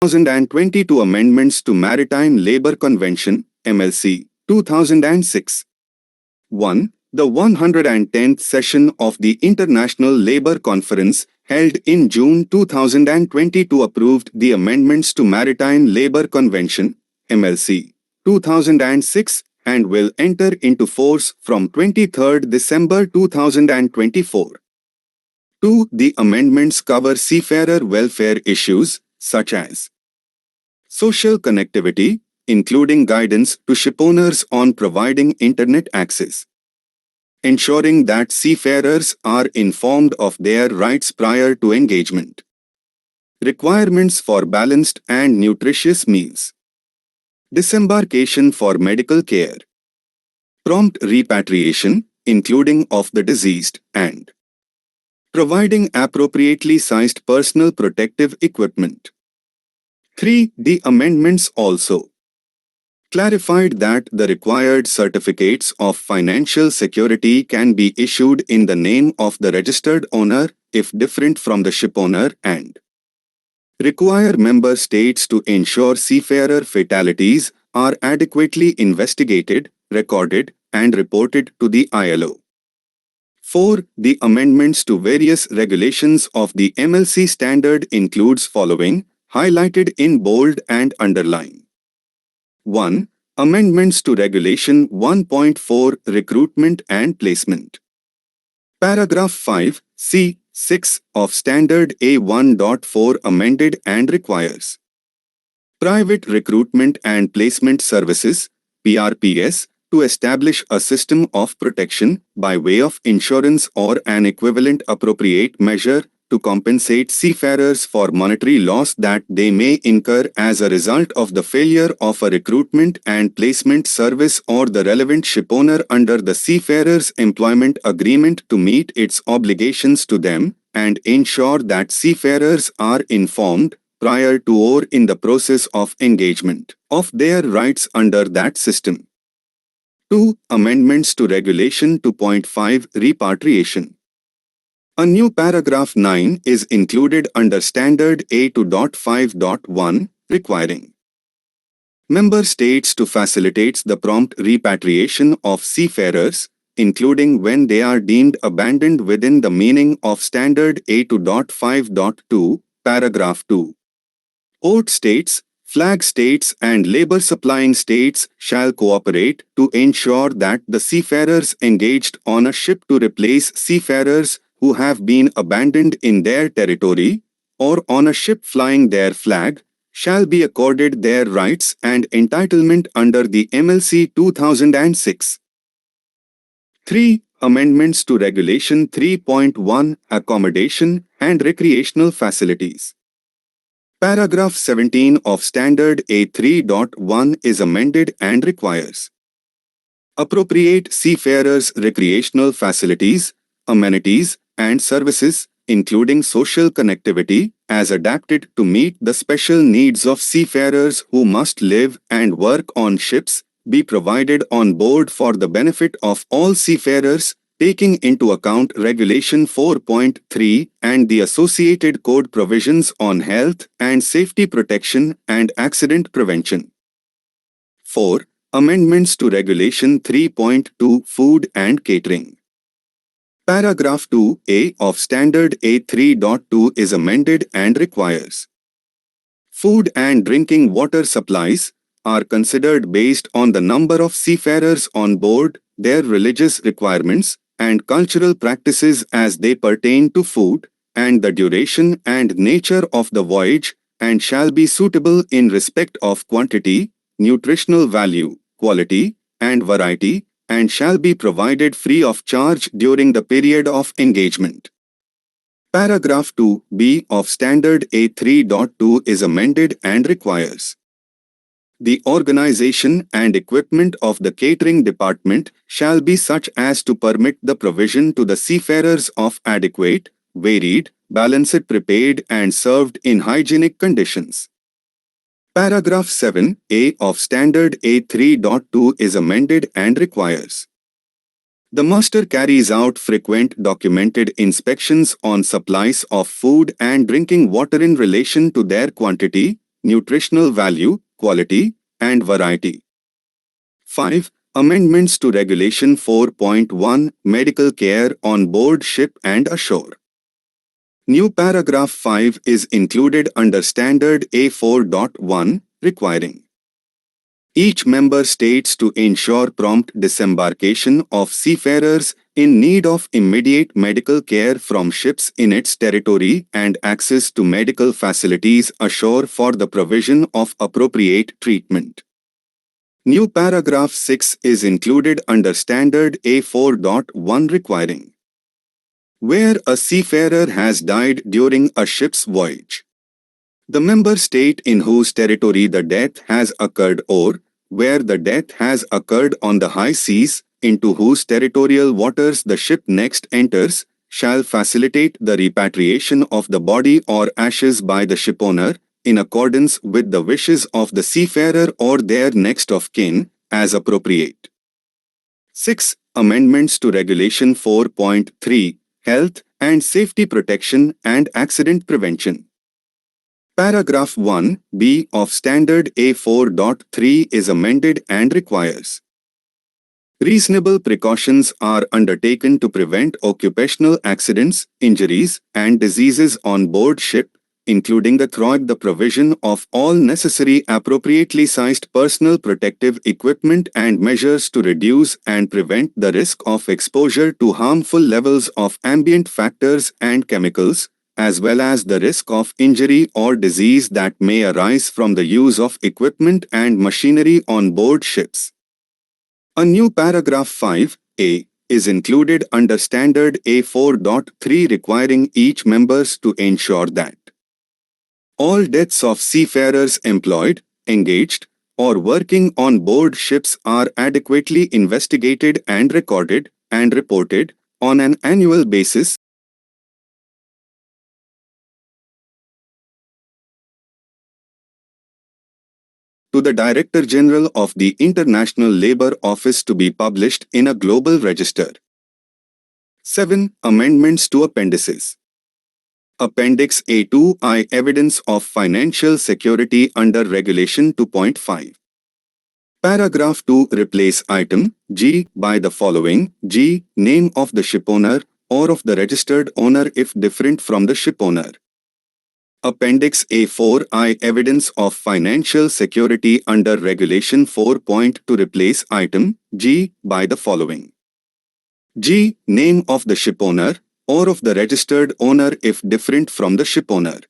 2022 Amendments to Maritime Labour Convention, MLC, 2006. 1. The 110th session of the International Labour Conference, held in June 2022, approved the amendments to Maritime Labour Convention, MLC, 2006, and will enter into force from 23rd December 2024. 2. The amendments cover seafarer welfare issues, such as social connectivity, including guidance to shipowners on providing internet access, ensuring that seafarers are informed of their rights prior to engagement, requirements for balanced and nutritious meals, disembarkation for medical care, prompt repatriation, including of the deceased, and providing appropriately sized personal protective equipment. 3. The amendments also clarified that the required certificates of financial security can be issued in the name of the registered owner if different from the shipowner, and require member states to ensure seafarer fatalities are adequately investigated, recorded, and reported to the ILO. 4. The amendments to various regulations of the MLC standard includes following, highlighted in bold and underline. 1. Amendments to Regulation 1.4 Recruitment and Placement. Paragraph 5, C, 6 of Standard A1.4 amended and requires private recruitment and placement services, PRPS, to establish a system of protection by way of insurance or an equivalent appropriate measure to compensate seafarers for monetary loss that they may incur as a result of the failure of a recruitment and placement service or the relevant shipowner under the seafarer's employment agreement to meet its obligations to them, and ensure that seafarers are informed, prior to or in the process of engagement, of their rights under that system. 2. Amendments to Regulation 2.5 Repatriation. A new paragraph 9 is included under Standard A2.5.1, requiring member states to facilitate the prompt repatriation of seafarers, including when they are deemed abandoned within the meaning of Standard A2.5.2, paragraph 2. Port states, flag states and labor supplying states shall cooperate to ensure that the seafarers engaged on a ship to replace seafarers who have been abandoned in their territory, or on a ship flying their flag, shall be accorded their rights and entitlement under the MLC 2006. 3. Amendments to Regulation 3.1 Accommodation and Recreational Facilities. Paragraph 17 of Standard A3.1 is amended and requires appropriate seafarers' recreational facilities, amenities, and services, including social connectivity, as adapted to meet the special needs of seafarers who must live and work on ships, be provided on board for the benefit of all seafarers, taking into account Regulation 4.3 and the associated code provisions on health and safety protection and accident prevention. 4. Amendments to Regulation 3.2 Food and Catering. Paragraph 2A of Standard A3.2 is amended and requires food and drinking water supplies are considered based on the number of seafarers on board, their religious requirements, and cultural practices as they pertain to food, and the duration and nature of the voyage, and shall be suitable in respect of quantity, nutritional value, quality, and variety, and shall be provided free of charge during the period of engagement. Paragraph 2B of Standard A3.2 is amended and requires the organization and equipment of the catering department shall be such as to permit the provision to the seafarers of adequate, varied, balanced prepared and served in hygienic conditions. Paragraph 7A of Standard A3.2 is amended and requires the muster carries out frequent documented inspections on supplies of food and drinking water in relation to their quantity, nutritional value, quality, and variety. 5. Amendments to Regulation 4.1 Medical Care on Board Ship and Ashore. New paragraph 5 is included under Standard A4.1, requiring each member states to ensure prompt disembarkation of seafarers in need of immediate medical care from ships in its territory and access to medical facilities ashore for the provision of appropriate treatment. New paragraph 6 is included under Standard A4.1 requiring where a seafarer has died during a ship's voyage, the member state in whose territory the death has occurred or where the death has occurred on the high seas, into whose territorial waters the ship next enters, shall facilitate the repatriation of the body or ashes by the shipowner, in accordance with the wishes of the seafarer or their next of kin, as appropriate. 6. Amendments to Regulation 4.3, Health and Safety Protection and Accident Prevention. Paragraph 1b of Standard A4.3 is amended and requires reasonable precautions are undertaken to prevent occupational accidents, injuries, and diseases on board ship, including through the provision of all necessary appropriately sized personal protective equipment and measures to reduce and prevent the risk of exposure to harmful levels of ambient factors and chemicals, as well as the risk of injury or disease that may arise from the use of equipment and machinery on board ships. A new paragraph 5a is included under Standard A4.3 requiring each members to ensure that all deaths of seafarers employed, engaged, or working on board ships are adequately investigated and recorded and reported on an annual basis to the Director General of the International Labour Office to be published in a global register. 7. Amendments to Appendices. Appendix A2I Evidence of Financial Security under Regulation 2.5. Paragraph 2 replace item G by the following: G. Name of the shipowner or of the registered owner if different from the shipowner. Appendix A4I Evidence of Financial Security under Regulation 4.2 replace item G by the following: G. Name of the shipowner or of the registered owner if different from the shipowner.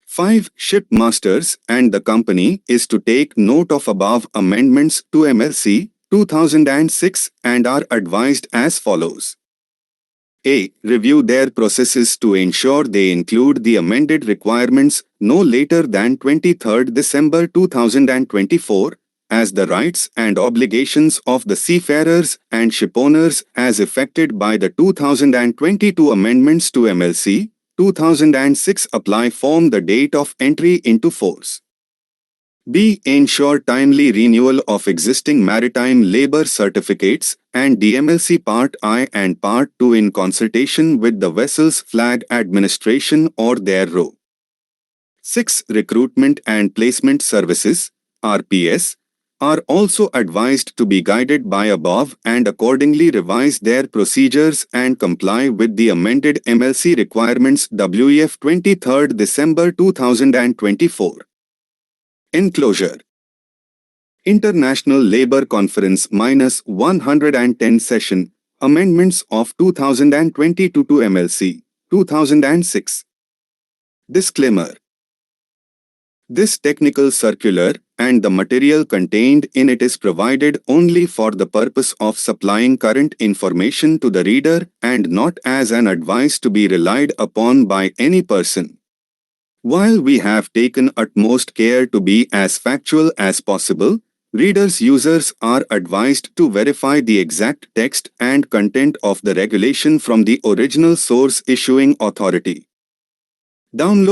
5. Shipmasters and the company is to take note of above amendments to MLC 2006 and are advised as follows. A. Review their processes to ensure they include the amended requirements no later than 23rd December 2024 as the rights and obligations of the seafarers and shipowners as affected by the 2022 amendments to MLC 2006 apply from the date of entry into force. B. Ensure timely renewal of existing maritime labor certificates and DMLC Part I and Part II in consultation with the vessel's flag administration or their RO. 6. Recruitment and Placement Services (RPS) are also advised to be guided by above and accordingly revise their procedures and comply with the amended MLC requirements WEF 23rd December 2024. Enclosure. International Labour Conference -110 Session, Amendments of 2022 to MLC, 2006. Disclaimer. This technical circular and the material contained in it is provided only for the purpose of supplying current information to the reader and not as an advice to be relied upon by any person. While we have taken utmost care to be as factual as possible, users are advised to verify the exact text and content of the regulation from the original source issuing authority. Download